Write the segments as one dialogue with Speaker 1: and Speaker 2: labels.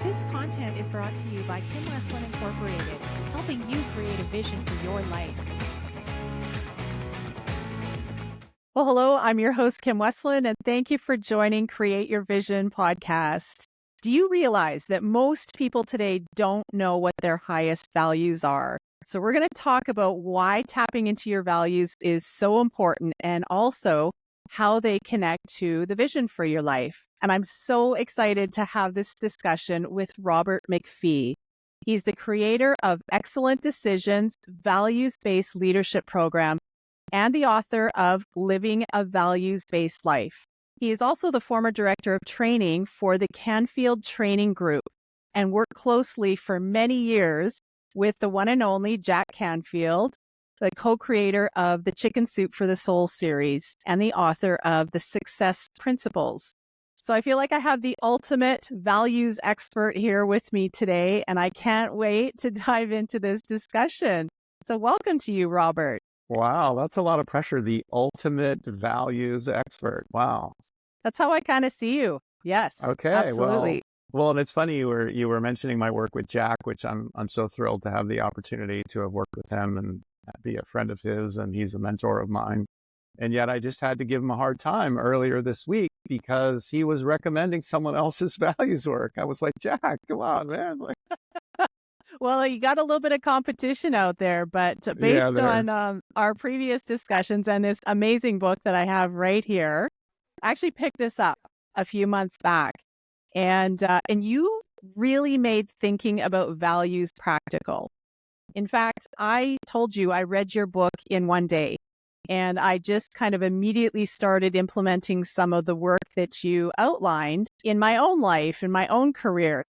Speaker 1: This content is brought to you by Kim Westland Incorporated, helping you create a vision for your life. Well, hello, I'm your host, Kim Westland, and thank you for joining Create Your Vision podcast. Do you realize that most people today don't know what their highest values are? So, we're going to talk about why tapping into your values is so important and also how they connect to the vision for your life. And I'm so excited to have this discussion with Robert McPhee. He's the creator of Excellent Decisions, values-based leadership program, and the author of Living a Values-Based Life. He is also the former director of training for the Canfield Training Group and worked closely for many years with the one and only Jack Canfield, the co-creator of the Chicken Soup for the Soul series and the author of The Success Principles. So I feel like I have the ultimate values expert here with me today, and I can't wait to dive into this discussion. So welcome to you, Robert.
Speaker 2: Wow, that's a lot of pressure. The ultimate values expert. Wow.
Speaker 1: That's how I kind of see you. Yes,
Speaker 2: Okay.
Speaker 1: absolutely.
Speaker 2: Well, and it's funny you were mentioning my work with Jack, which I'm so thrilled to have the opportunity to have worked with him and be a friend of his, and he's a mentor of mine. And yet I just had to give him a hard time earlier this week because he was recommending someone else's values work. I was like, Jack, come on, man. Like,
Speaker 1: Well, you got a little bit of competition out there, but
Speaker 2: yeah,
Speaker 1: based
Speaker 2: there.
Speaker 1: on our previous discussions and this amazing book that I have right here, I actually picked this up a few months back, and you really made thinking about values practical. In fact, I told you I read your book in one day, and I just kind of immediately started implementing some of the work that you outlined in my own life, in my own career.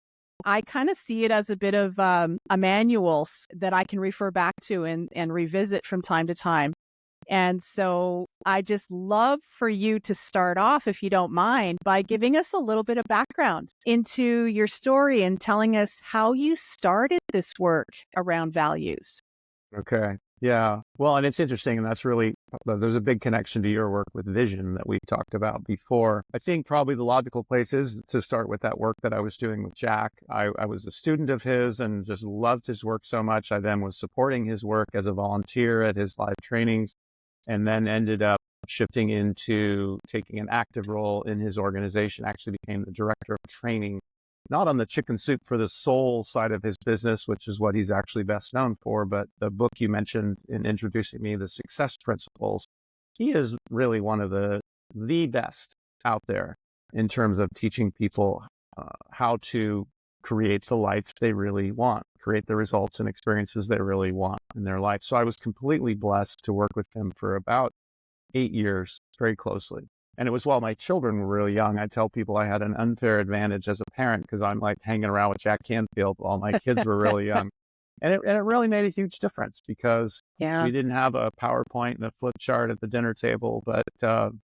Speaker 1: I kind of see it as a bit of a manual that I can refer back to and revisit from time to time. And so I just love for you to start off, if you don't mind, by giving us a little bit of background into your story and telling us how you started this work around values.
Speaker 2: Okay. Yeah. Well, and it's interesting, and that's really, there's a big connection to your work with vision that we talked about before. I think probably the logical place is to start with that work that I was doing with Jack. I was a student of his and just loved his work so much. I then was supporting his work as a volunteer at his live trainings, and then ended up shifting into taking an active role in his organization, actually became the director of training, not on the Chicken Soup for the Soul side of his business, which is what he's actually best known for, but the book you mentioned in introducing me, The Success Principles. He is really one of the best out there in terms of teaching people how to create the life they really want, create the results and experiences they really want in their life. So I was completely blessed to work with him for about 8 years very closely. And it was while my children were really young. I tell people I had an unfair advantage as a parent because I'm like hanging around with Jack Canfield while my kids were really young. And it really made a huge difference because
Speaker 1: Yeah.
Speaker 2: we didn't have a PowerPoint and a flip chart at the dinner table, but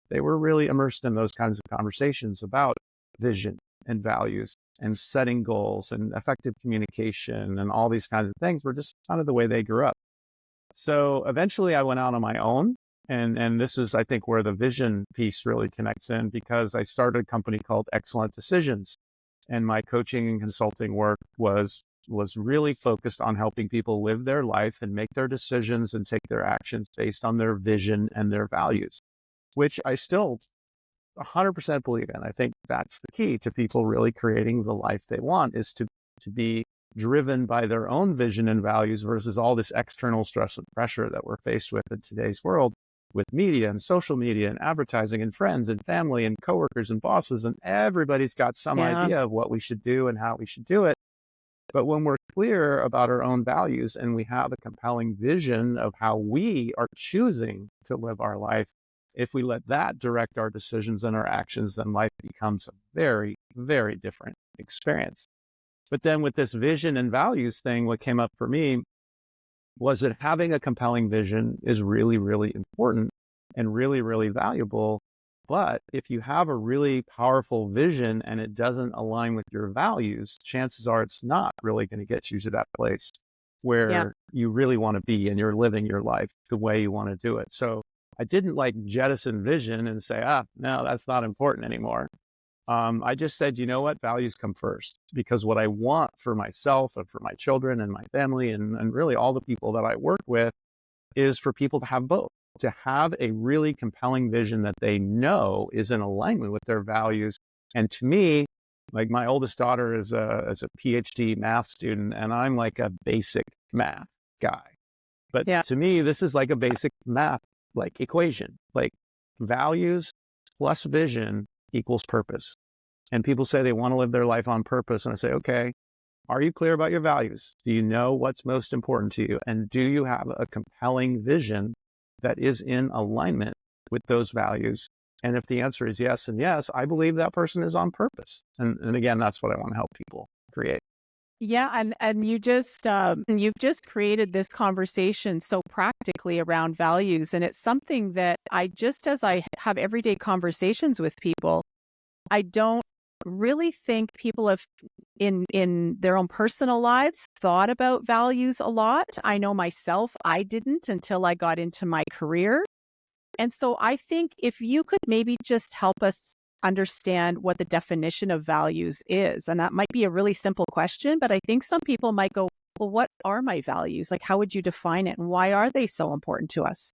Speaker 2: they were really immersed in those kinds of conversations about vision and values and setting goals and effective communication and all these kinds of things were just kind of the way they grew up. So eventually I went out on my own. And this is, I think, where the vision piece really connects in, because I started a company called Excellent Decisions. And my coaching and consulting work was really focused on helping people live their life and make their decisions and take their actions based on their vision and their values, which I still 100% believe in. I think that's the key to people really creating the life they want, is to be driven by their own vision and values versus all this external stress and pressure that we're faced with in today's world, with media and social media and advertising and friends and family and coworkers and bosses, and everybody's got some
Speaker 1: Yeah.
Speaker 2: idea of what we should do and how we should do it. But when we're clear about our own values and we have a compelling vision of how we are choosing to live our life, if we let that direct our decisions and our actions, then life becomes a very, very different experience. But then with this vision and values thing, what came up for me was that having a compelling vision is really, really important and really, really valuable. But if you have a really powerful vision and it doesn't align with your values, chances are it's not really going to get you to that place
Speaker 1: Yeah.
Speaker 2: where you really want to be and you're living your life the way you want to do it. So I didn't like jettison vision and say, no, that's not important anymore. I just said, you know what, values come first, because what I want for myself and for my children and my family and really all the people that I work with is for people to have both, to have a really compelling vision that they know is in alignment with their values. And to me, like my oldest daughter is a PhD math student, and I'm like a basic math guy. But
Speaker 1: Yeah.
Speaker 2: to me, this is like a basic math like equation, like values plus vision equals purpose. And people say they want to live their life on purpose. And I say, okay, are you clear about your values? Do you know what's most important to you? And do you have a compelling vision that is in alignment with those values? And if the answer is yes and yes, I believe that person is on purpose. And again, that's what I want to help people create.
Speaker 1: Yeah, and you've just created this conversation so practically around values, and it's something that I just as I have everyday conversations with people, I don't really think people have in their own personal lives thought about values a lot. I know myself, I didn't until I got into my career. And so I think if you could maybe just help us understand what the definition of values is, and that might be a really simple question, but I think some people might go, well, what are my values? Like, how would you define it? And why are they so important to us?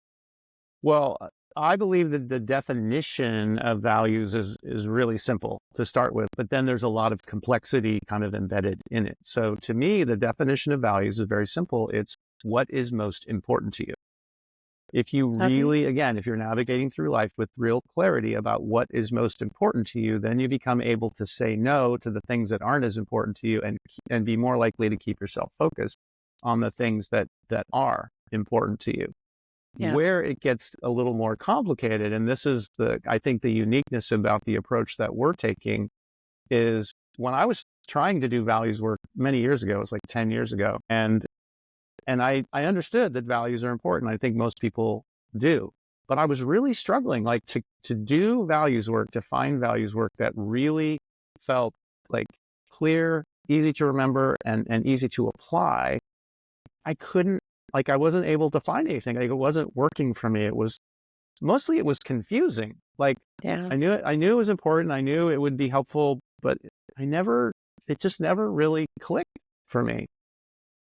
Speaker 2: Well, I believe that the definition of values is really simple to start with, but then there's a lot of complexity kind of embedded in it. So to me, the definition of values is very simple. It's what is most important to you. If you
Speaker 1: Okay.
Speaker 2: really, again, if you're navigating through life with real clarity about what is most important to you, then you become able to say no to the things that aren't as important to you and be more likely to keep yourself focused on the things that are important to you.
Speaker 1: Yeah.
Speaker 2: Where it gets a little more complicated, and this is I think the uniqueness about the approach that we're taking is when I was trying to do values work many years ago, it was like 10 years ago. And I understood that values are important. I think most people do, but I was really struggling like to do values work, to find values work that really felt like clear, easy to remember and easy to apply. I couldn't, like, I wasn't able to find anything. Like, it wasn't working for me. It was confusing. Like,
Speaker 1: Yeah.
Speaker 2: I knew it was important. I knew it would be helpful, but it just never really clicked for me.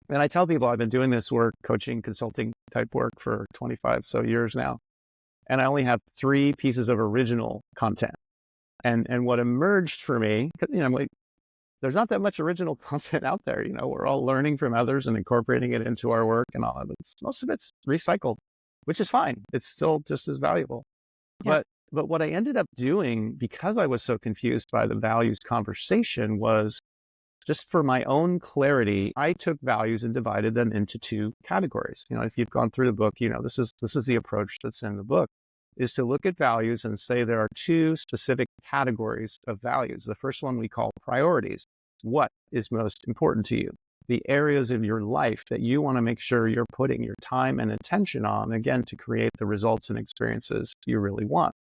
Speaker 2: And I tell people I've been doing this work, coaching, consulting type work for 25 so years now. And I only have 3 pieces of original content. And what emerged for me, 'cause, I'm like, there's not that much original content out there. We're all learning from others and incorporating it into our work and all of it. Most of it's recycled, which is fine. It's still just as valuable.
Speaker 1: Yeah.
Speaker 2: But what I ended up doing, because I was so confused by the values conversation, was just for my own clarity, I took values and divided them into 2 categories. If you've gone through the book, this is the approach that's in the book, is to look at values and say there are 2 specific categories of values. The first one we call priorities. What is most important to you? The areas of your life that you want to make sure you're putting your time and attention on, again, to create the results and experiences you really want.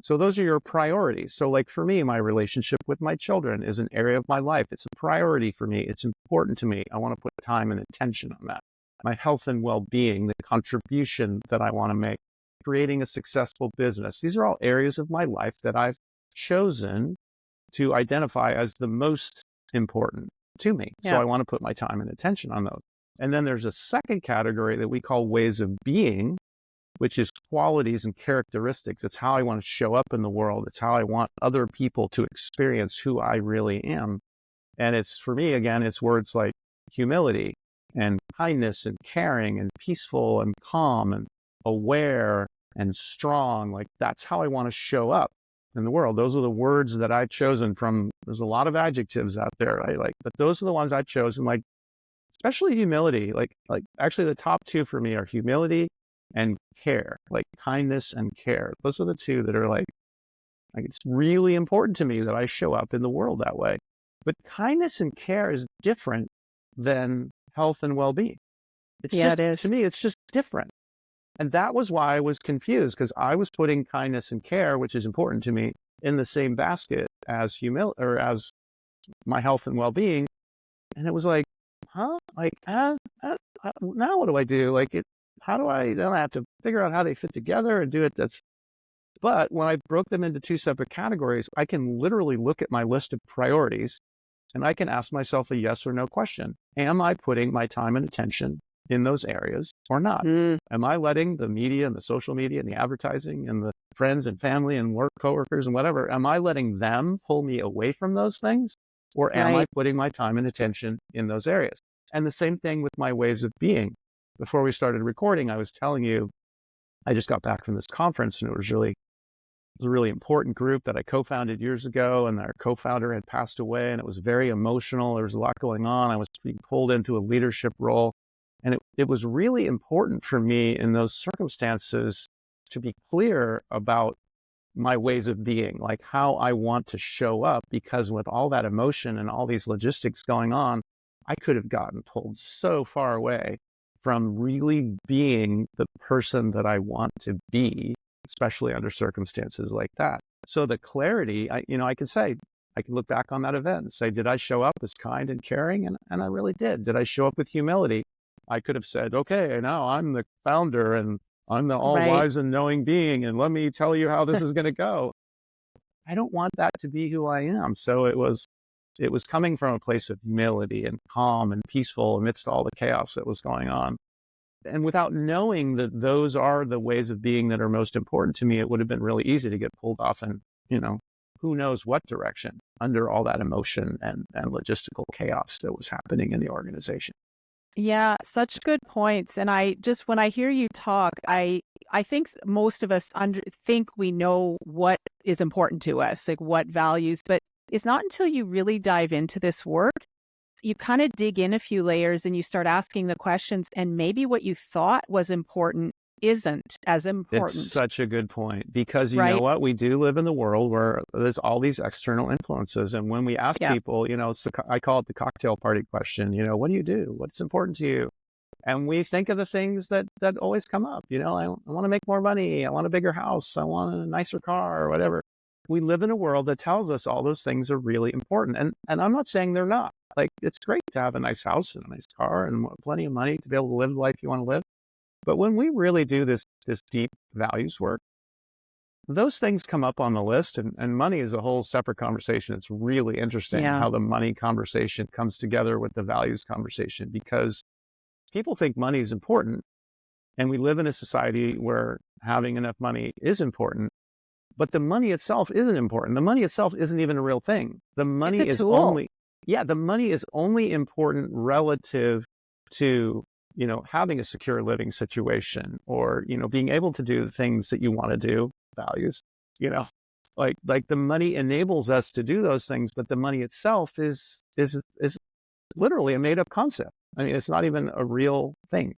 Speaker 2: So those are your priorities. So like for me, my relationship with my children is an area of my life. It's a priority for me. It's important to me. I want to put time and attention on that. My health and well-being, the contribution that I want to make, creating a successful business. These are all areas of my life that I've chosen to identify as the most important to me. So
Speaker 1: Yeah.
Speaker 2: I want to put my time and attention on those. And then there's a second category that we call ways of being, which is qualities and characteristics. It's how I want to show up in the world. It's how I want other people to experience who I really am. And it's, for me, again, it's words like humility and kindness and caring and peaceful and calm and aware and strong. Like, that's how I want to show up in the world. Those are the words that I've chosen from. There's a lot of adjectives out there, right? But those are the ones I've chosen, like, especially humility. Like actually the top 2 for me are humility and care, like kindness and care. Those are the 2 that are like it's really important to me that I show up in the world that way. But kindness and care is different than health and well-being. It's
Speaker 1: Yeah, it
Speaker 2: just, to
Speaker 1: is.
Speaker 2: me, it's just different. And that was why I was confused, because I was putting kindness and care, which is important to me, in the same basket as as my health and well-being. And it was like, huh? Like, now what do I do? Like, how do I, then I have to figure out how they fit together and do it. But when I broke them into two separate categories, I can literally look at my list of priorities and I can ask myself a yes or no question. Am I putting my time and attention in those areas or not? Am I letting the media and the social media and the advertising and the friends and family and work coworkers and whatever, am I letting them pull me away from those things? Or am I
Speaker 1: Right.
Speaker 2: putting my time and attention in those areas? And the same thing with my ways of being. Before we started recording, I was telling you, I just got back from this conference and it was a really important group that I co-founded years ago, and our co-founder had passed away, and it was very emotional. There was a lot going on. I was being pulled into a leadership role, and it was really important for me in those circumstances to be clear about my ways of being, like how I want to show up, because with all that emotion and all these logistics going on, I could have gotten pulled so far away from really being the person that I want to be, especially under circumstances like that. So the clarity, I can say, I can look back on that event and say, did I show up as kind and caring? And I really did. Did I show up with humility? I could have said, okay, now I'm the founder and I'm the all
Speaker 1: Right.
Speaker 2: wise and knowing being, and let me tell you how this is going to go. I don't want that to be who I am. So it was coming from a place of humility and calm and peaceful amidst all the chaos that was going on. And without knowing that those are the ways of being that are most important to me, it would have been really easy to get pulled off in, who knows what direction under all that emotion and logistical chaos that was happening in the organization.
Speaker 1: Yeah, such good points. And when I hear you talk, I think most of us think we know what is important to us, like what values, but it's not until you really dive into this work, you kind of dig in a few layers and you start asking the questions, and maybe what you thought was important isn't as
Speaker 2: It's
Speaker 1: important,
Speaker 2: such a good point, because you know
Speaker 1: right?
Speaker 2: what? We do live in the world where there's all these external influences. And when we ask
Speaker 1: Yeah.
Speaker 2: people, I call it the cocktail party question, what do you do? What's important to you? And we think of the things that always come up. I want to make more money. I want a bigger house. I want a nicer car or whatever. We live in a world that tells us all those things are really important. And I'm not saying they're not. Like, it's great to have a nice house and a nice car and plenty of money to be able to live the life you want to live. But when we really do this deep values work, those things come up on the list, and money is a whole separate conversation. It's really interesting
Speaker 1: Yeah.
Speaker 2: how the money conversation comes together with the values conversation, because people think money is important. And we live in a society where having enough money is important, but the money itself isn't important. The money itself isn't even a real thing.
Speaker 1: It's a tool.
Speaker 2: The money is only important relative to, having a secure living situation, or, being able to do the things that you want to do, values, you know, like the money enables us to do those things, but the money itself is literally a made up concept. I mean, it's not even a real thing.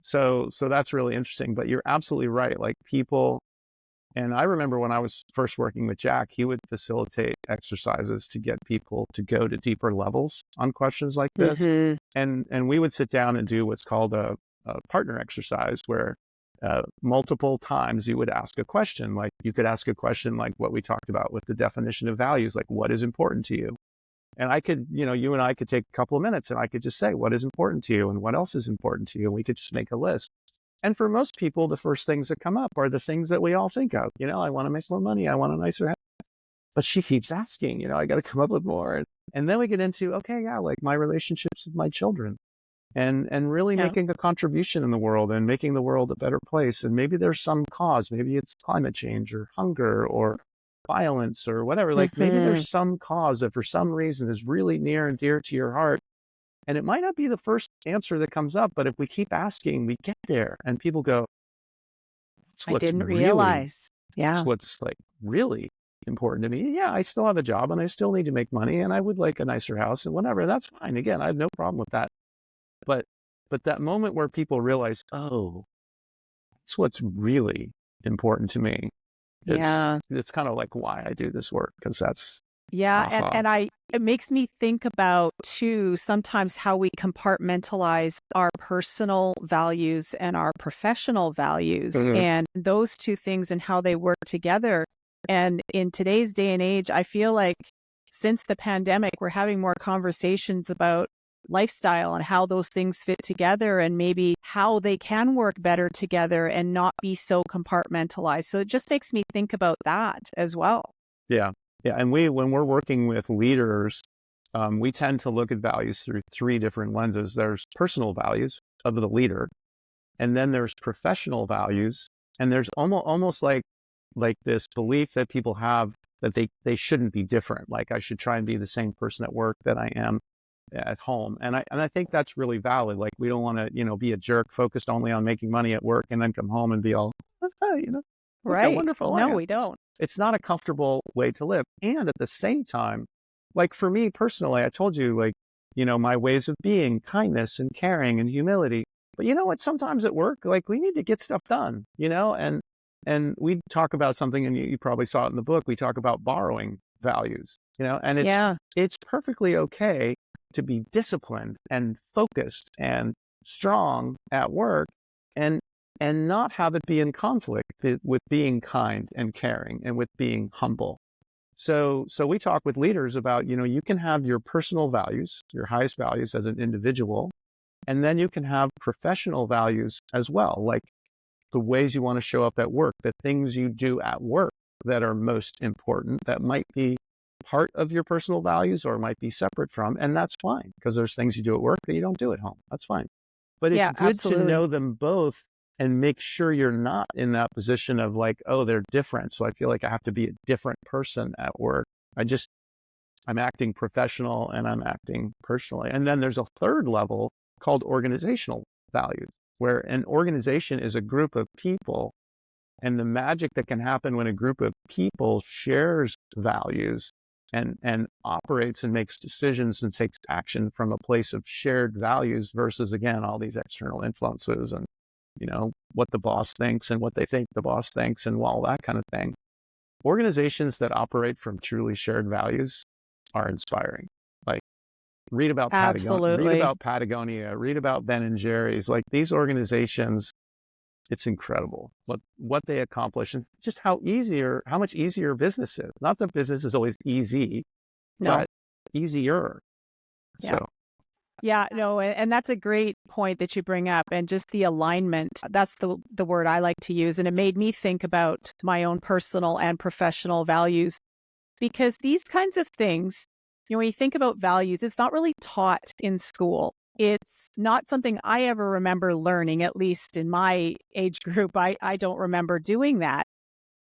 Speaker 2: So that's really interesting, but you're absolutely right. Like, people, and I remember when I was first working with Jack, he would facilitate exercises to get people to go to deeper levels on questions like this.
Speaker 1: Hmm.
Speaker 2: And we would sit down and do what's called a partner exercise, where multiple times you would ask a question. Like, you could ask a question like what we talked about with the definition of values, like, what is important to you? And I could, you and I could take a couple of minutes and I could just say, what is important to you and what else is important to you? And we could just make a list. And for most people, the first things that come up are the things that we all think of. I want to make more money. I want a nicer house. But she keeps asking, I got to come up with more. And then we get into, okay, yeah, like my relationships with my children, and really
Speaker 1: Yeah.
Speaker 2: making a contribution in the world and making the world a better place. And maybe there's some cause, maybe it's climate change or hunger or violence or whatever. Like, maybe
Speaker 1: Hmm.
Speaker 2: there's some cause that for some reason is really near and dear to your heart. And it might not be the first answer that comes up, but if we keep asking, we get there. And people go, that's
Speaker 1: I
Speaker 2: what's
Speaker 1: didn't
Speaker 2: really,
Speaker 1: realize. Yeah.
Speaker 2: like really important to me. Yeah, I still have a job and I still need to make money and I would like a nicer house and whatever. That's fine. Again, I have no problem with that. But that moment where people realize, oh, that's what's really important to me.
Speaker 1: Yeah.
Speaker 2: It's kind of like why I do this work, because that's
Speaker 1: Yeah,
Speaker 2: aha.
Speaker 1: it makes me think about too sometimes how we compartmentalize our personal values and our professional values,
Speaker 2: Mhm.
Speaker 1: and those two things and how they work together. And in today's day and age, I feel like since the pandemic, we're having more conversations about lifestyle and how those things fit together and maybe how they can work better together and not be so compartmentalized. So it just makes me think about that as well.
Speaker 2: Yeah. Yeah. And when we're working with leaders, we tend to look at values through three different lenses. There's personal values of the leader, and then there's professional values, and there's almost like this belief that people have that they shouldn't be different. Like I should try and be the same person at work that I am at home. And I think that's really valid. Like we don't want to, be a jerk focused only on making money at work and then come home and be all, look how
Speaker 1: Right.
Speaker 2: wonderful I
Speaker 1: No,
Speaker 2: am.
Speaker 1: we don't.
Speaker 2: It's not a comfortable way to live. And at the same time, like for me personally, I told you, like, my ways of being, kindness and caring and humility. But you know what? Sometimes at work, like we need to get stuff done, and we talk about something, and you probably saw it in the book. We talk about borrowing values, and
Speaker 1: Yeah.
Speaker 2: it's perfectly okay to be disciplined and focused and strong at work, and not have it be in conflict with being kind and caring and with being humble. So we talk with leaders about, you can have your personal values, your highest values as an individual, and then you can have professional values as well, like the ways you want to show up at work, the things you do at work that are most important, that might be part of your personal values or might be separate from, and that's fine because there's things you do at work that you don't do at home. That's fine. But it's
Speaker 1: Yeah,
Speaker 2: good to
Speaker 1: absolutely.
Speaker 2: know them both and make sure you're not in that position of like, oh, they're different, so I feel like I have to be a different person at work. I'm acting professional and I'm acting personally. And then there's a third level called organizational values, where an organization is a group of people, and the magic that can happen when a group of people shares values and operates and makes decisions and takes action from a place of shared values versus, again, all these external influences and, what the boss thinks and what they think the boss thinks and all that kind of thing. Organizations that operate from truly shared values are inspiring. Like read about
Speaker 1: Absolutely.
Speaker 2: Patagonia, read about Ben and Jerry's. Like these organizations, it's incredible what they accomplish and just how much easier business is. Not that business is always easy,
Speaker 1: No.
Speaker 2: but easier.
Speaker 1: Yeah.
Speaker 2: So
Speaker 1: Yeah, no, and that's a great point that you bring up, and just the alignment. That's the word I like to use, and it made me think about my own personal and professional values because these kinds of things, when you think about values, it's not really taught in school. It's not something I ever remember learning, at least in my age group. I don't remember doing that.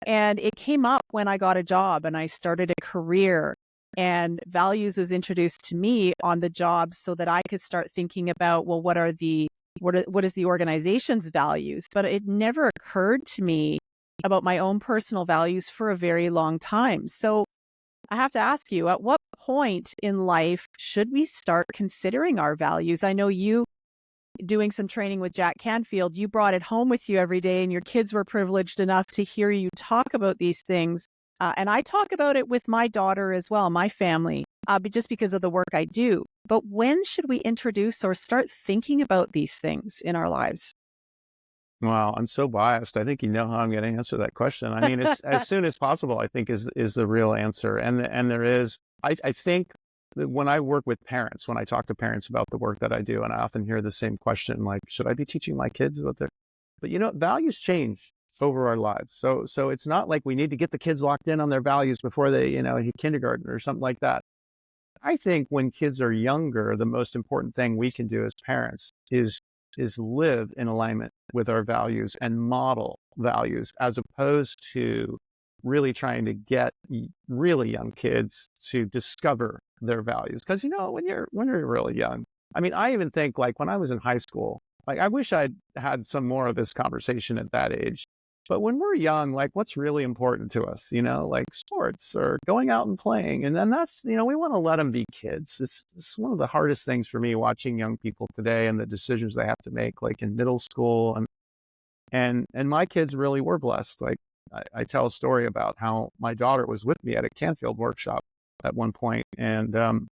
Speaker 1: And it came up when I got a job and I started a career, and values was introduced to me on the job so that I could start thinking about, well, what is the organization's values? But it never occurred to me about my own personal values for a very long time. So I have to ask you, at what point in life should we start considering our values? I know you doing some training with Jack Canfield, you brought it home with you every day, and your kids were privileged enough to hear you talk about these things. And I talk about it with my daughter as well, my family, but just because of the work I do. But when should we introduce or start thinking about these things in our lives?
Speaker 2: wow, I'm so biased. I think you know how I'm going to answer that question. I mean, as soon as possible, I think is the real answer. And there is, I think that when I work with parents, when I talk to parents about the work that I do, and I often hear the same question, like, should I be teaching my kids what they're, but values change over our lives. So it's not like we need to get the kids locked in on their values before they, hit kindergarten or something like that. I think when kids are younger, the most important thing we can do as parents is live in alignment with our values and model values, as opposed to really trying to get really young kids to discover their values. Because when you're really young, I mean, I even think like when I was in high school, like I wish I'd had some more of this conversation at that age. But when we're young, like what's really important to us, like sports or going out and playing. And then that's, we want to let them be kids. It's one of the hardest things for me watching young people today and the decisions they have to make, like in middle school. And my kids really were blessed. Like I tell a story about how my daughter was with me at a Canfield workshop at one point, and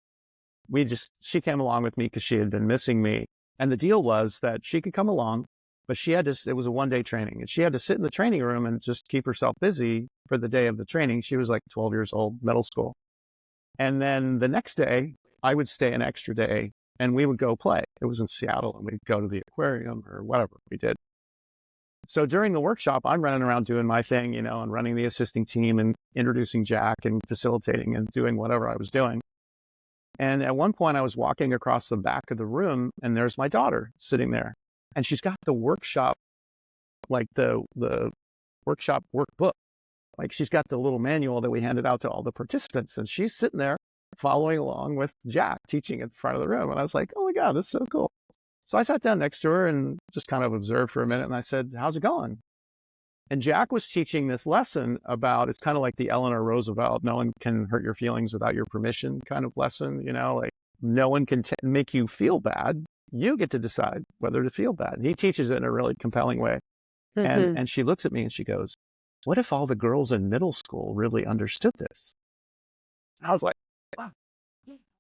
Speaker 2: she came along with me because she had been missing me. And the deal was that she could come along, but it was a 1-day training, and she had to sit in the training room and just keep herself busy for the day of the training. She was like 12 years old, middle school. And then the next day, I would stay an extra day and we would go play. It was in Seattle, and we'd go to the aquarium or whatever we did. So during the workshop, I'm running around doing my thing, and running the assisting team and introducing Jack and facilitating and doing whatever I was doing. And at one point I was walking across the back of the room, and there's my daughter sitting there, and she's got the workshop, like the workshop workbook. Like, she's got the little manual that we handed out to all the participants, and she's sitting there following along with Jack teaching in front of the room. And I was like, oh my God, this is so cool. So I sat down next to her and just kind of observed for a minute. And I said, how's it going? And Jack was teaching this lesson about, it's kind of like the Eleanor Roosevelt, no one can hurt your feelings without your permission kind of lesson. Like, no one can make you feel bad. You get to decide whether to feel bad. And he teaches it in a really compelling way. And she looks at me and she goes, what if all the girls in middle school really understood this? I was like, wow.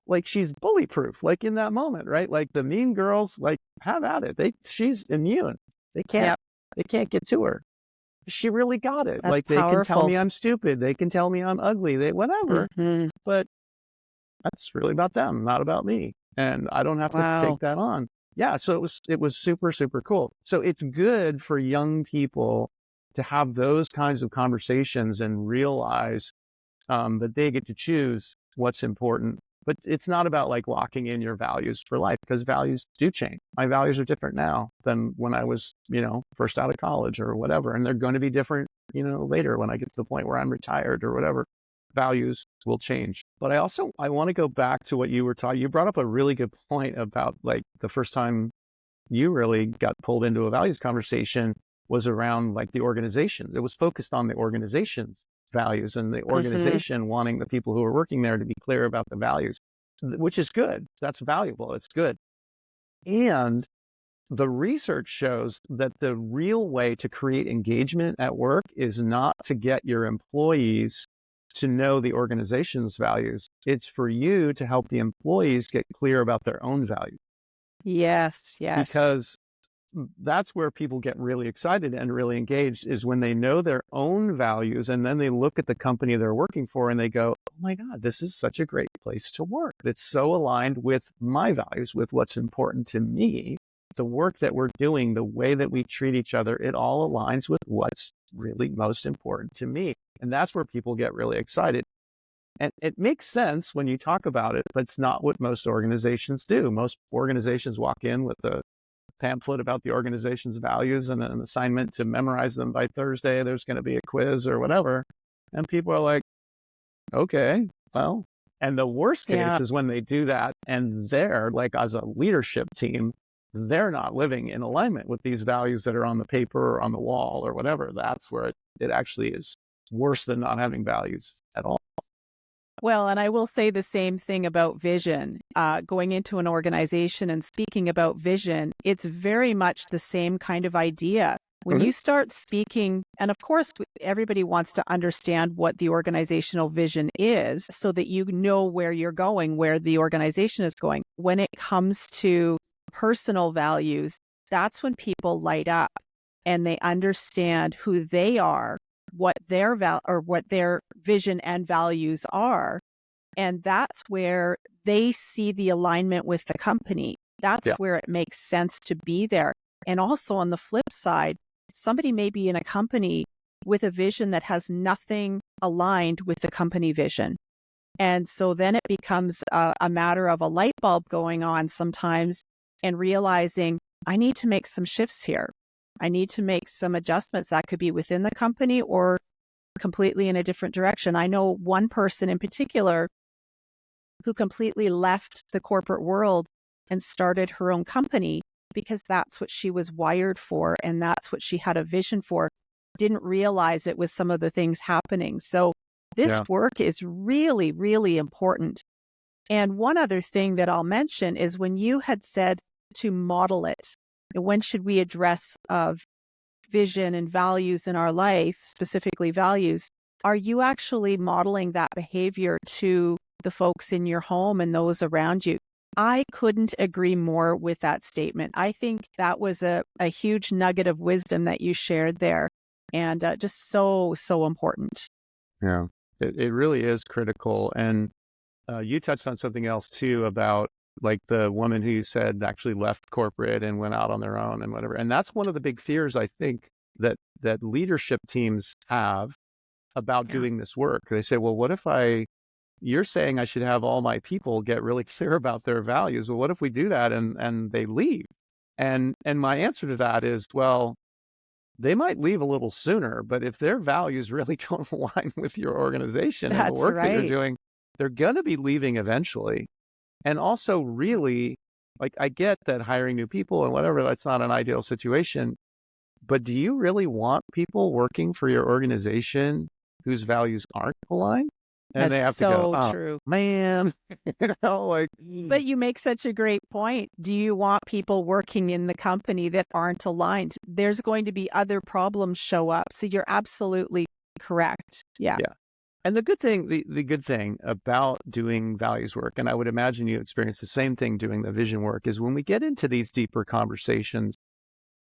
Speaker 2: Like, she's bully proof, like in that moment, right? Like, the mean girls, like, have at it. She's immune. They can't get to her. She really got it.
Speaker 1: That's
Speaker 2: like, they
Speaker 1: powerful.
Speaker 2: can tell me I'm stupid. They can tell me I'm ugly. Whatever. But that's really about them, not about me. And I don't have to take that on. Yeah. So it was super, super cool. So it's good for young people to have those kinds of conversations and realize that they get to choose what's important. But it's not about like locking in your values for life, because values do change. My values are different now than when I was, first out of college or whatever. And they're going to be different, later when I get to the point where I'm retired or whatever. Values will change. But I want to go back to what you were talking. You brought up a really good point about, like, the first time you really got pulled into a values conversation was around, like, the organization. It was focused on the organization's values and the organization wanting the people who are working there to be clear about the values, which is good. That's valuable. It's good. And the research shows that the real way to create engagement at work is not to get your employees to know the organization's values. It's for you to help the employees get clear about their own values.
Speaker 1: Yes.
Speaker 2: Because that's where people get really excited and really engaged, is when they know their own values, and then they look at the company they're working for and they go, oh my God, this is such a great place to work. It's so aligned with my values, with what's important to me. The work that we're doing, the way that we treat each other, it all aligns with what's really most important to me. And that's where people get really excited. And it makes sense when you talk about it, but it's not what most organizations do. Most organizations walk in with a pamphlet about the organization's values and an assignment to memorize them by Thursday. There's going to be a quiz or whatever. And people are like, okay, well. And the worst case is when they do that and they're, like, as a leadership team, they're not living in alignment with these values that are on the paper or on the wall or whatever. That's where it actually is worse than not having values at all.
Speaker 1: Well, and I will say the same thing about vision. Going into an organization and speaking about vision, it's very much the same kind of idea. When you start speaking, and of course, everybody wants to understand what the organizational vision is so that you know where you're going, where the organization is going. When it comes to personal values, that's when people light up and they understand who they are, what their what their vision and values are. And that's where they see the alignment with the company. That's where it makes sense to be there. And also on the flip side, somebody may be in a company with a vision that has nothing aligned with the company vision. And so then it becomes a matter of a light bulb going on sometimes and realizing, I need to make some shifts here. I need to make some adjustments. That could be within the company or completely in a different direction. I know one person in particular who completely left the corporate world and started her own company because that's what she was wired for and that's what she had a vision for. Didn't realize it with some of the things happening. So this work is really, really important. And one other thing that I'll mention is when you had said to model it, when should we address vision and values in our life, specifically values, are you actually modeling that behavior to the folks in your home and those around you? I couldn't agree more with that statement. I think that was a huge nugget of wisdom that you shared there, and just so, so important.
Speaker 2: Yeah, it really is critical. And you touched on something else too about like the woman who you said actually left corporate and went out on their own and whatever. And that's one of the big fears, I think, that leadership teams have about
Speaker 1: Yeah.
Speaker 2: doing this work. They say, well, what if you're saying I should have all my people get really clear about their values. Well, what if we do that and they leave? And my answer to that is, well, they might leave a little sooner, but if their values really don't align with your organization and the
Speaker 1: That's
Speaker 2: work that you're
Speaker 1: right.
Speaker 2: doing, they're going to be leaving eventually. And also, really, like, I get that hiring new people and whatever, that's not an ideal situation. But do you really want people working for your organization whose values aren't aligned? And
Speaker 1: That's
Speaker 2: they have to go,
Speaker 1: so
Speaker 2: oh,
Speaker 1: true.
Speaker 2: man, like,
Speaker 1: But you make such a great point. Do you want people working in the company that aren't aligned? There's going to be other problems show up. So you're absolutely correct. Yeah.
Speaker 2: yeah. And the good thing, the good thing about doing values work, and I would imagine you experience the same thing doing the vision work, is when we get into these deeper conversations,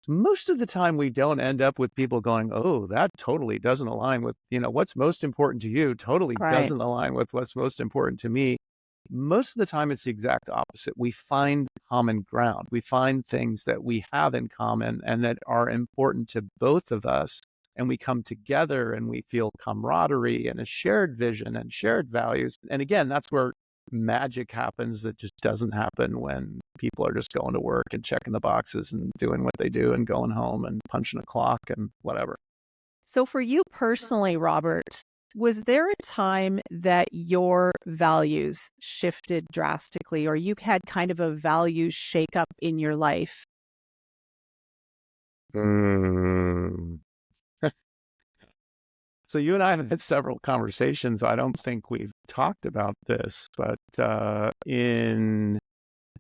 Speaker 2: most of the time we don't end up with people going, oh, that totally doesn't align with, what's most important to you totally
Speaker 1: Right.
Speaker 2: doesn't align with what's most important to me. Most of the time it's the exact opposite. We find common ground. We find things that we have in common and that are important to both of us. And we come together and we feel camaraderie and a shared vision and shared values. And again, that's where magic happens that just doesn't happen when people are just going to work and checking the boxes and doing what they do and going home and punching a clock and whatever.
Speaker 1: So for you personally, Robert, was there a time that your values shifted drastically or you had kind of a values shakeup in your life?
Speaker 2: Mm. So you and I have had several conversations. I don't think we've talked about this, but in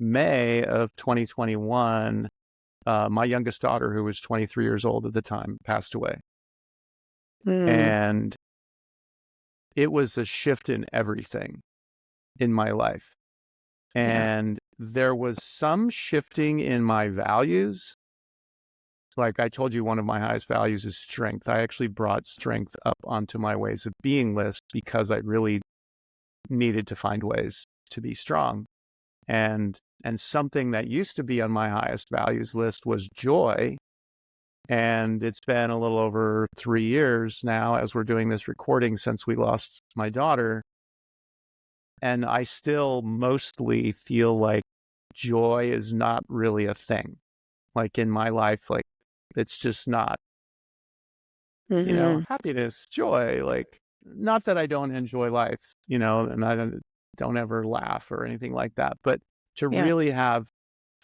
Speaker 2: May of 2021, my youngest daughter, who was 23 years old at the time, passed away.
Speaker 1: Mm,
Speaker 2: And it was a shift in everything in my life.
Speaker 1: yeah.
Speaker 2: And there was some shifting in my values. Like I told you, one of my highest values is strength. I actually brought strength up onto my ways of being list because I really needed to find ways to be strong. And something that used to be on my highest values list was joy. And it's been a little over 3 years now as we're doing this recording since we lost my daughter. And I still mostly feel like joy is not really a thing. Like in my life, like it's just not,
Speaker 1: Hmm.
Speaker 2: happiness, joy, like not that I don't enjoy life, and I don't ever laugh or anything like that, but to
Speaker 1: Yeah.
Speaker 2: really have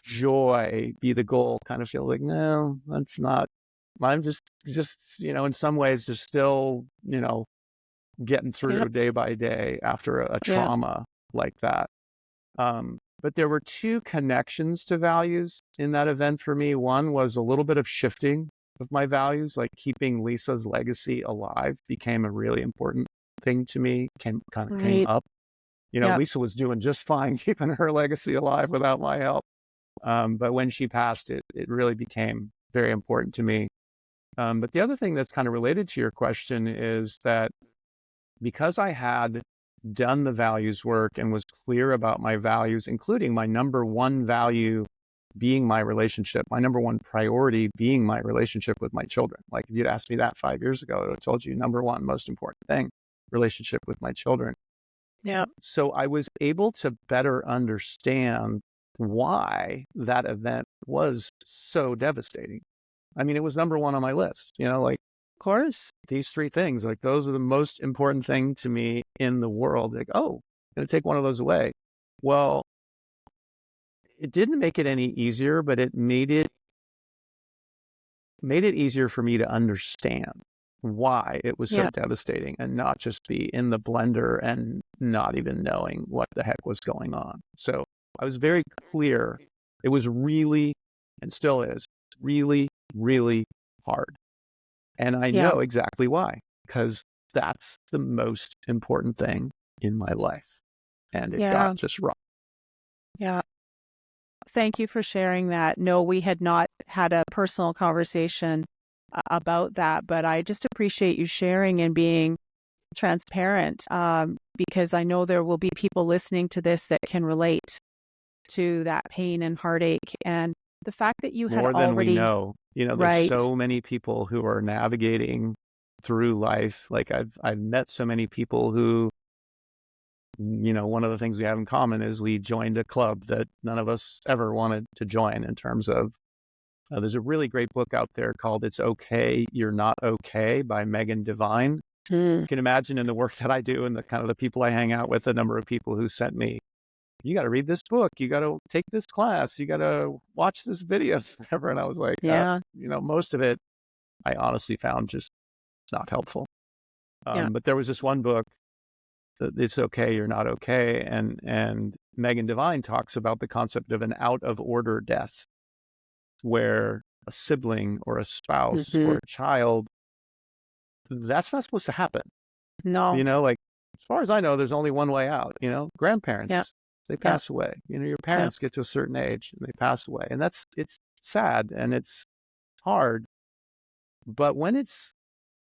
Speaker 2: joy be the goal kind of feel like, no, that's not, I'm just, in some ways just still, getting
Speaker 1: Yeah.
Speaker 2: through day by day after a
Speaker 1: Yeah.
Speaker 2: trauma like that. But there were two connections to values in that event for me. One was a little bit of shifting of my values, like keeping Lisa's legacy alive became a really important thing to me, came
Speaker 1: Right.
Speaker 2: up.
Speaker 1: Yeah.
Speaker 2: Lisa was doing just fine keeping her legacy alive without my help. But when she passed, it really became very important to me. But the other thing that's kind of related to your question is that because I had done the values work and was clear about my values, including my number one value being my relationship, my number one priority being my relationship with my children. Like if you'd asked me that 5 years ago, I would have told you number one, most important thing, relationship with my children.
Speaker 1: Yeah.
Speaker 2: So I was able to better understand why that event was so devastating. I mean, it was number one on my list, like
Speaker 1: Of course.
Speaker 2: these three things, like those are the most important thing to me in the world. Like, oh, I'm going to take one of those away. Well, it didn't make it any easier, but it made it easier for me to understand why it was so
Speaker 1: Yeah.
Speaker 2: devastating and not just be in the blender and not even knowing what the heck was going on. So I was very clear. It was really, and still is, really, really hard. And I
Speaker 1: Yeah.
Speaker 2: know exactly why, because that's the most important thing in my life. And it
Speaker 1: Yeah.
Speaker 2: got just wrong.
Speaker 1: Yeah. Thank you for sharing that. No, we had not had a personal conversation about that, but I just appreciate you sharing and being transparent because I know there will be people listening to this that can relate to that pain and heartache. And the fact that you had
Speaker 2: More than we
Speaker 1: already,
Speaker 2: know. There's
Speaker 1: right,
Speaker 2: so many people who are navigating through life. Like I've met so many people who, one of the things we have in common is we joined a club that none of us ever wanted to join in terms of, there's a really great book out there called It's Okay, You're Not Okay by Megan Devine. You can imagine in the work that I do and the kind of the people I hang out with, the number of people who sent me, you got to read this book, you got to take this class, you got to watch this video, whatever. And I was like,
Speaker 1: yeah,
Speaker 2: most of it I honestly found just not helpful.
Speaker 1: yeah,
Speaker 2: But there was this one book, It's Okay, You're Not Okay. And Megan Devine talks about the concept of an out of order death, where a sibling or a spouse or a child, that's not supposed to happen.
Speaker 1: no,
Speaker 2: Like, as far as I know, there's only one way out.
Speaker 1: yeah,
Speaker 2: Grandparents, they
Speaker 1: yeah,
Speaker 2: pass away. Your
Speaker 1: yeah,
Speaker 2: parents get to a certain age and they pass away. And it's sad and it's hard. But when it's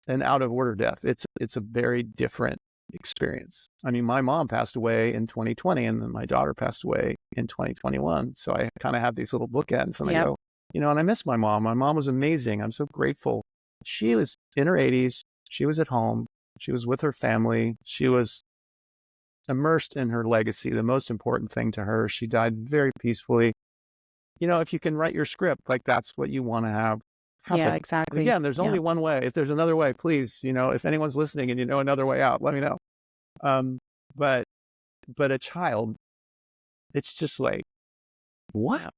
Speaker 2: an out of order death, it's a very different experience. I mean, my mom passed away in 2020 and then my daughter passed away in 2021. So I kind of have these little bookends and I
Speaker 1: yeah,
Speaker 2: go, and I miss my mom. My mom was amazing. I'm so grateful. She was in her 80s. She was at home. She was with her family. She was immersed in her legacy, the most important thing to her. She died very peacefully. If you can write your script, like that's what you want to have
Speaker 1: yeah,
Speaker 2: happen.
Speaker 1: exactly.
Speaker 2: Again, there's
Speaker 1: Yeah,
Speaker 2: only one way. If there's another way, please, if anyone's listening and you know another way out, let me know. But a child, it's just like, what?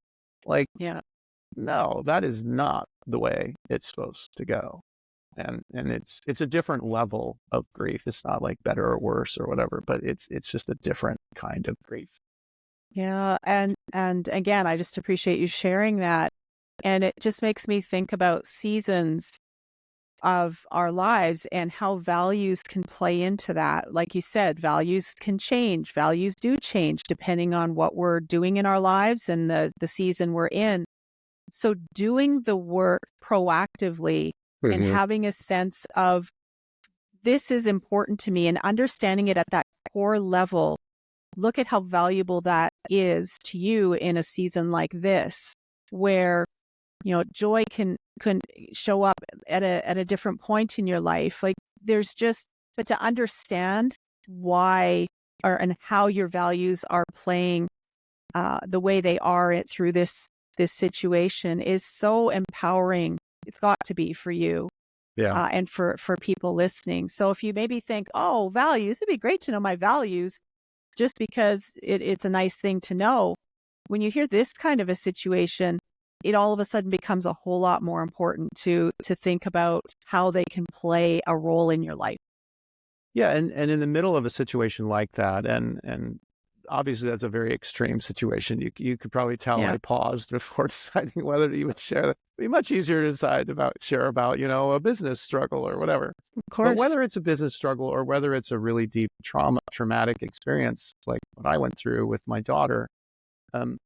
Speaker 2: Like,
Speaker 1: yeah,
Speaker 2: no, that is not the way it's supposed to go. And it's a different level of grief. It's not like better or worse or whatever, but it's just a different kind of grief.
Speaker 1: yeah. And again, I just appreciate you sharing that. And it just makes me think about seasons of our lives and how values can play into that. Like you said, values can change. Values do change depending on what we're doing in our lives and the season we're in. So doing the work proactively and having a sense of this is important to me and understanding it at that core level. Look at how valuable that is to you in a season like this, where joy can show up at a different point in your life. Like but to understand why and how your values are playing the way they are through this situation is so empowering. It's got to be for you.
Speaker 2: Yeah.
Speaker 1: And for people listening. So if you maybe think, oh, values, it'd be great to know my values just because it's a nice thing to know. When you hear this kind of a situation, it all of a sudden becomes a whole lot more important to think about how they can play a role in your life.
Speaker 2: Yeah. And in the middle of a situation like that, and obviously that's a very extreme situation. You could probably tell
Speaker 1: Yeah.
Speaker 2: I paused before deciding whether to even share that. It'd be much easier to share about, a business struggle or whatever.
Speaker 1: Of
Speaker 2: But
Speaker 1: course.
Speaker 2: whether it's a business struggle or whether it's a really deep traumatic experience, like what I went through with my daughter,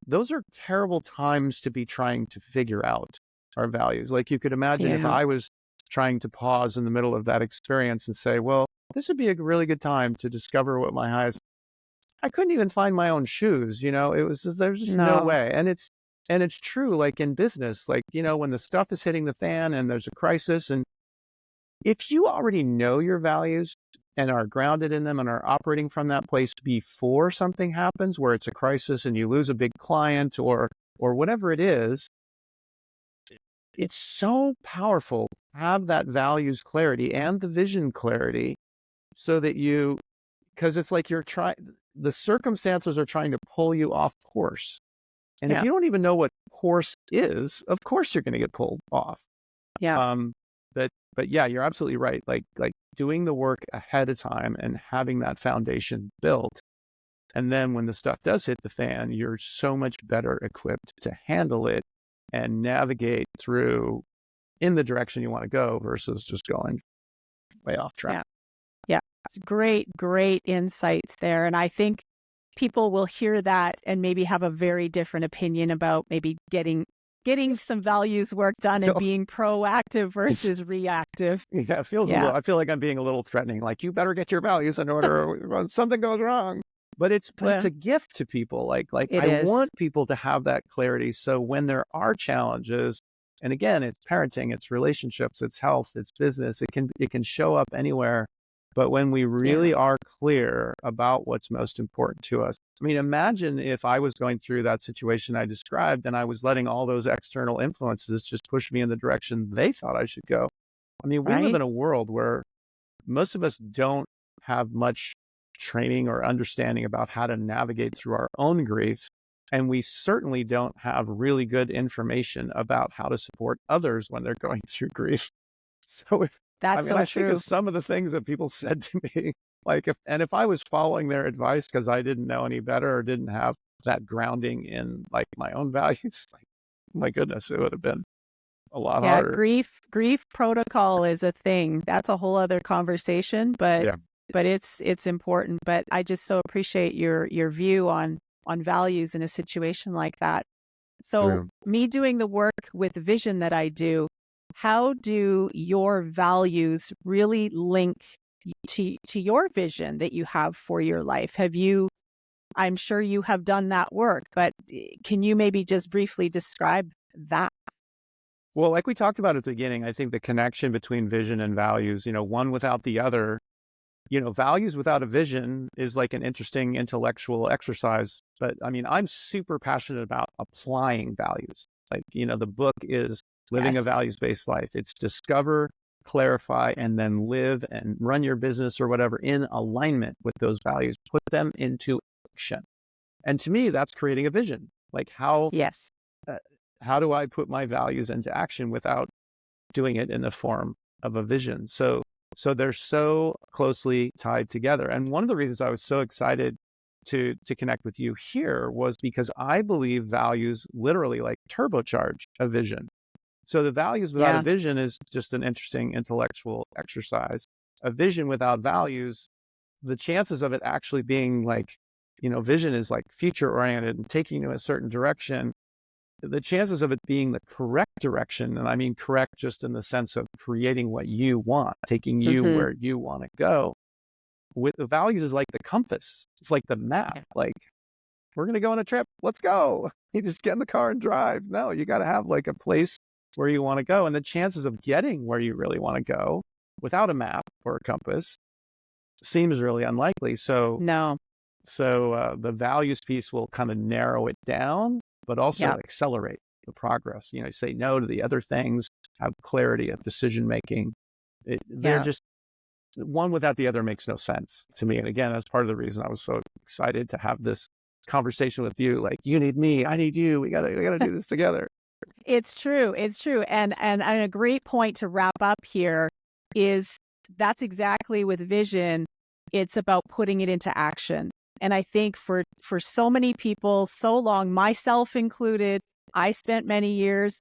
Speaker 2: those are terrible times to be trying to figure out our values. Like you could imagine if
Speaker 1: Yeah.
Speaker 2: I was trying to pause in the middle of that experience and say, well, this would be a really good time to discover what my highest. I couldn't even find my own shoes. It was there's just no
Speaker 1: No.
Speaker 2: way. And it's true. Like in business, like, when the stuff is hitting the fan and there's a crisis, and if you already know your values and are grounded in them and are operating from that place before something happens where it's a crisis and you lose a big client or whatever it is, it's so powerful to have that values clarity and the vision clarity so that because it's like the circumstances are trying to pull you off course. And if
Speaker 1: Yeah.
Speaker 2: you don't even know what course is, of course you're going to get pulled off.
Speaker 1: Yeah.
Speaker 2: But yeah, you're absolutely right. Like doing the work ahead of time and having that foundation built. And then when the stuff does hit the fan, you're so much better equipped to handle it and navigate through in the direction you want to go versus just going way off track.
Speaker 1: Yeah. It's great insights there. And I think people will hear that and maybe have a very different opinion about maybe getting some values work done and being proactive versus reactive.
Speaker 2: Yeah, it feels I feel like I'm being a little threatening. Like, you better get your values in order or something goes wrong. but it's
Speaker 1: Well,
Speaker 2: a gift to people. Like
Speaker 1: it
Speaker 2: I
Speaker 1: is.
Speaker 2: want people to have that clarity. So when there are challenges, and again, it's parenting, it's relationships, it's health, it's business, it can show up anywhere. But when we
Speaker 1: Yeah.
Speaker 2: really are clear about what's most important to us, I mean, imagine if I was going through that situation I described and I was letting all those external influences just push me in the direction they thought I should go. I mean, we live
Speaker 1: Right?
Speaker 2: in a world where most of us don't have much training or understanding about how to navigate through our own grief. And we certainly don't have really good information about how to support others when they're going through grief. So I
Speaker 1: That's
Speaker 2: mean,
Speaker 1: so
Speaker 2: I think of
Speaker 1: true.
Speaker 2: some of the things that people said to me, like if I was following their advice because I didn't know any better or didn't have that grounding in like my own values, like my goodness, it would have been a lot
Speaker 1: Yeah,
Speaker 2: harder.
Speaker 1: grief protocol is a thing. That's a whole other conversation,
Speaker 2: Yeah,
Speaker 1: but it's important. But I just so appreciate your view on values in a situation like that. So
Speaker 2: yeah.
Speaker 1: me doing the work with vision that I do, how do your values really link to your vision that you have for your life? Have you, I'm sure you have done that work, but can you maybe just briefly describe that?
Speaker 2: Well, like we talked about at the beginning, I think the connection between vision and values, one without the other, values without a vision is like an interesting intellectual exercise. But I mean, I'm super passionate about applying values. Like, the book is Living a
Speaker 1: Yes.
Speaker 2: Values-Based Life. It's discover, clarify, and then live and run your business or whatever in alignment with those values. Put them into action. And to me, that's creating a vision. Like
Speaker 1: Yes.
Speaker 2: uh, how do I put my values into action without doing it in the form of a vision? So they're so closely tied together. And one of the reasons I was so excited to connect with you here was because I believe values literally like turbocharge a vision. So the values without a
Speaker 1: Yeah.
Speaker 2: vision is just an interesting intellectual exercise. A vision without values, the chances of it actually being like, vision is like future oriented and taking you in a certain direction, the chances of it being the correct direction, and I mean correct just in the sense of creating what you want, taking you
Speaker 1: Hmm.
Speaker 2: where you want to go, with the values is like the compass. It's like the map. Like, we're going to go on a trip. Let's go. You just get in the car and drive. No, you got to have like a place where you want to go. And the chances of getting where you really want to go without a map or a compass seems really unlikely. So
Speaker 1: No.
Speaker 2: the values piece will kind of narrow it down, but also
Speaker 1: Yeah.
Speaker 2: accelerate the progress. Say no to the other things, have clarity of decision making. They're
Speaker 1: Yeah.
Speaker 2: just one without the other makes no sense to me. And again, that's part of the reason I was so excited to have this conversation with you. Like, you need me, I need you. We gotta do this together.
Speaker 1: It's true. It's true. And a great point to wrap up here is that's exactly with vision. It's about putting it into action. And I think for so many people, so long, myself included, I spent many years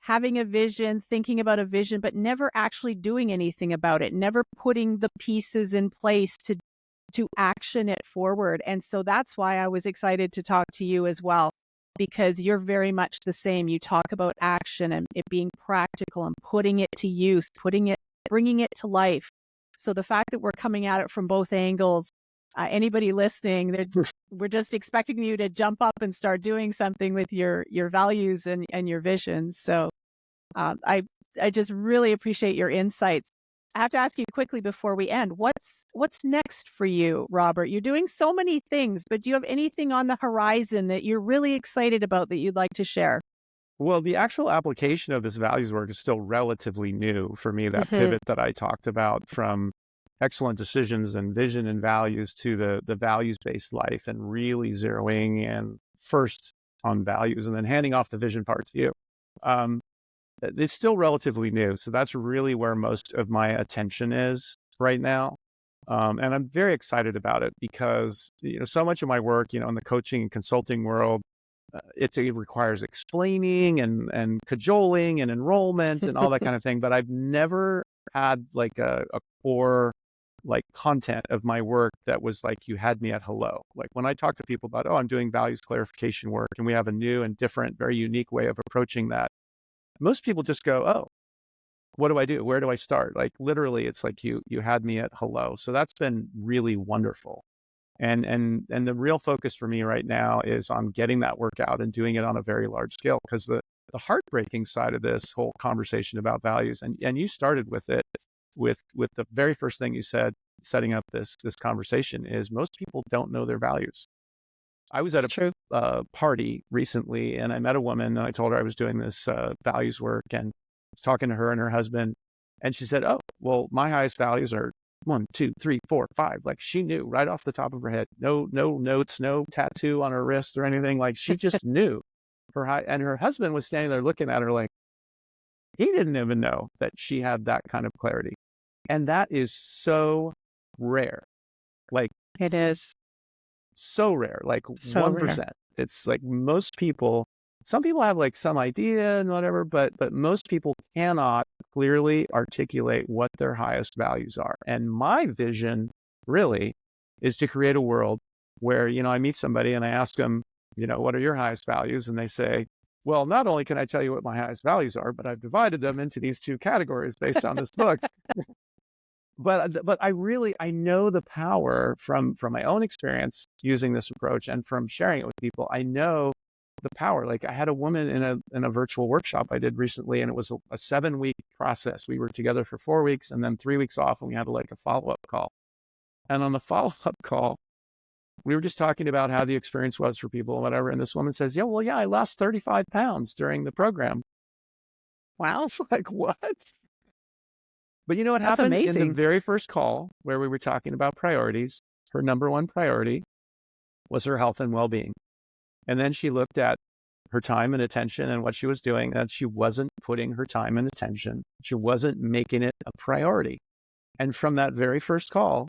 Speaker 1: having a vision, thinking about a vision, but never actually doing anything about it, never putting the pieces in place to action it forward. And so that's why I was excited to talk to you as well, because you're very much the same. You talk about action and it being practical and putting it to use, bringing it to life. So the fact that we're coming at it from both angles, anybody listening, we're just expecting you to jump up and start doing something with your values and your vision. So I just really appreciate your insights. I have to ask you quickly before we end, what's next for you, Robert? You're doing so many things, but do you have anything on the horizon that you're really excited about that you'd like to share?
Speaker 2: Well, the actual application of this values work is still relatively new for me. That
Speaker 1: Hmm.
Speaker 2: pivot that I talked about from excellent decisions and vision and values to the values based life, and really zeroing in first on values and then handing off the vision part to you. Um, it's still relatively new. So that's really where most of my attention is right now. And I'm very excited about it because, so much of my work, in the coaching and consulting world, it requires explaining and cajoling and enrollment and all that kind of thing. But I've never had like a core like content of my work that was like, you had me at hello. Like when I talk to people about, oh, I'm doing values clarification work and we have a new and different, very unique way of approaching that, most people just go, oh, what do I do? Where do I start? Like literally, it's like you had me at hello. So that's been really wonderful. And the real focus for me right now is on getting that work out and doing it on a very large scale, because the heartbreaking side of this whole conversation about values, and you started with it with the very first thing you said, setting up this conversation, is most people don't know their values. I was at
Speaker 1: It's true.
Speaker 2: a party recently, and I met a woman, and I told her I was doing this values work, and I was talking to her and her husband, and she said, "Oh, well, my highest values are 1, 2, 3, 4, 5." Like, she knew right off the top of her head. No notes, no tattoo on her wrist or anything. Like, she just knew her high. And her husband was standing there looking at her like he didn't even know that she had that kind of clarity. And that is so rare. Like,
Speaker 1: It is
Speaker 2: so rare, like
Speaker 1: so rare.
Speaker 2: 1%. It's like most people, some people have like some idea and whatever, but most people cannot clearly articulate what their highest values are. And my vision really is to create a world where, I meet somebody and I ask them, what are your highest values? And they say, well, not only can I tell you what my highest values are, but I've divided them into these 2 categories based on this book. But I know the power from my own experience using this approach and from sharing it with people. I know the power. Like, I had a woman in a virtual workshop I did recently, and it was a 7-week process. We were together for 4 weeks and then 3 weeks off, and we had like a follow-up call. And on the follow-up call, we were just talking about how the experience was for people and whatever. And this woman says, yeah, I lost 35 pounds during the program.
Speaker 1: Wow.
Speaker 2: It's like, what? But you know what
Speaker 1: That's
Speaker 2: happened in
Speaker 1: amazing.
Speaker 2: the very first call where we were talking about priorities? Her number one priority was her health and well-being. And then she looked at her time and attention and what she was doing, and she wasn't putting her time and attention. She wasn't making it a priority. And from that very first call,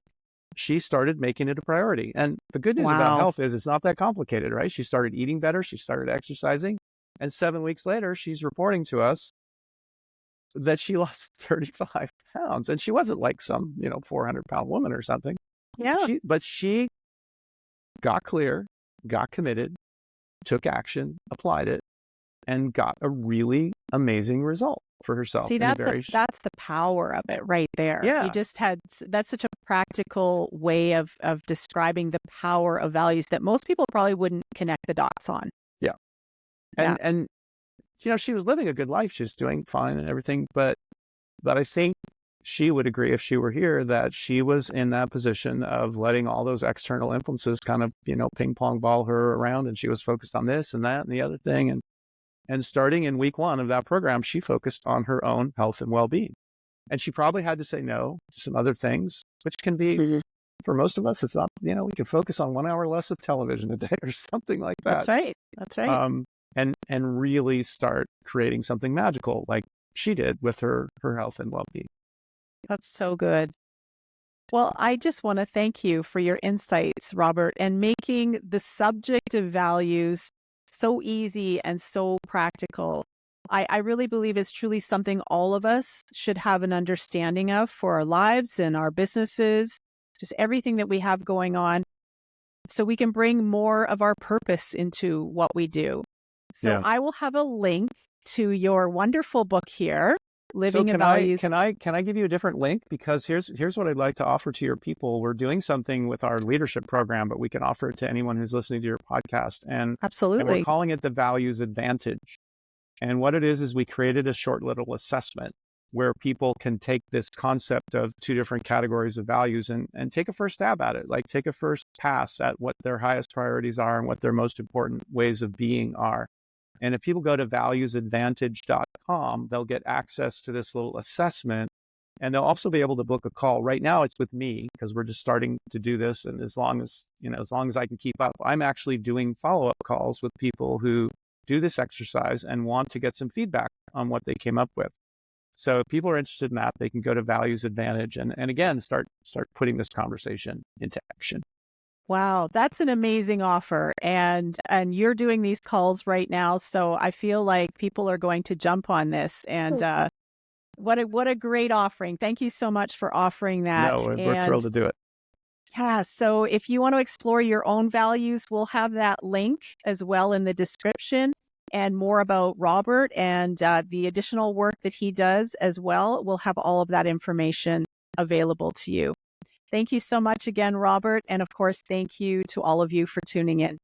Speaker 2: she started making it a priority. And the good news about
Speaker 1: Wow.
Speaker 2: health is it's not that complicated, right? She started eating better. She started exercising. And 7 weeks later, she's reporting to us that she lost 35 pounds. And she wasn't like some, 400-pound woman or something.
Speaker 1: Yeah.
Speaker 2: But she got clear, got committed, took action, applied it, and got a really amazing result for herself.
Speaker 1: See, that's the power of it right there.
Speaker 2: Yeah.
Speaker 1: You just that's such a practical way of describing the power of values that most people probably wouldn't connect the dots on.
Speaker 2: Yeah. And she was living a good life. She was doing fine and everything. But I think she would agree, if she were here, that she was in that position of letting all those external influences kind of, ping pong ball her around. And she was focused on this and that and the other thing. And starting in week 1 of that program, she focused on her own health and well-being. And she probably had to say no to some other things, which can be, for most of us, it's not, we can focus on 1 hour less of television a day or something like that.
Speaker 1: That's right.
Speaker 2: And really start creating something magical like she did with her health and well-being.
Speaker 1: That's so good. Well, I just want to thank you for your insights, Robert, and making the subject of values so easy and so practical. I really believe it's truly something all of us should have an understanding of for our lives and our businesses, just everything that we have going on, so we can bring more of our purpose into what we do. So
Speaker 2: Yeah.
Speaker 1: I will have a link to your wonderful book here, Living in Values.
Speaker 2: Can I give you a different link? Because here's what I'd like to offer to your people. We're doing something with our leadership program, but we can offer it to anyone who's listening to your podcast. And
Speaker 1: Absolutely.
Speaker 2: we're calling it the Values Advantage. And what it is we created a short little assessment where people can take this concept of 2 different categories of values and take a first stab at it, like take a first pass at what their highest priorities are and what their most important ways of being are. And if people go to valuesadvantage.com, they'll get access to this little assessment, and they'll also be able to book a call. Right now it's with me because we're just starting to do this. And as long as I can keep up, I'm actually doing follow-up calls with people who do this exercise and want to get some feedback on what they came up with. So if people are interested in that, they can go to Values Advantage and again, start putting this conversation into action.
Speaker 1: Wow, that's an amazing offer. And you're doing these calls right now. So I feel like people are going to jump on this. And what a great offering. Thank you so much for offering that.
Speaker 2: No, we're thrilled to do it.
Speaker 1: Yeah. So if you want to explore your own values, we'll have that link as well in the description, and more about Robert and the additional work that he does as well. We'll have all of that information available to you. Thank you so much again, Robert. And of course, thank you to all of you for tuning in.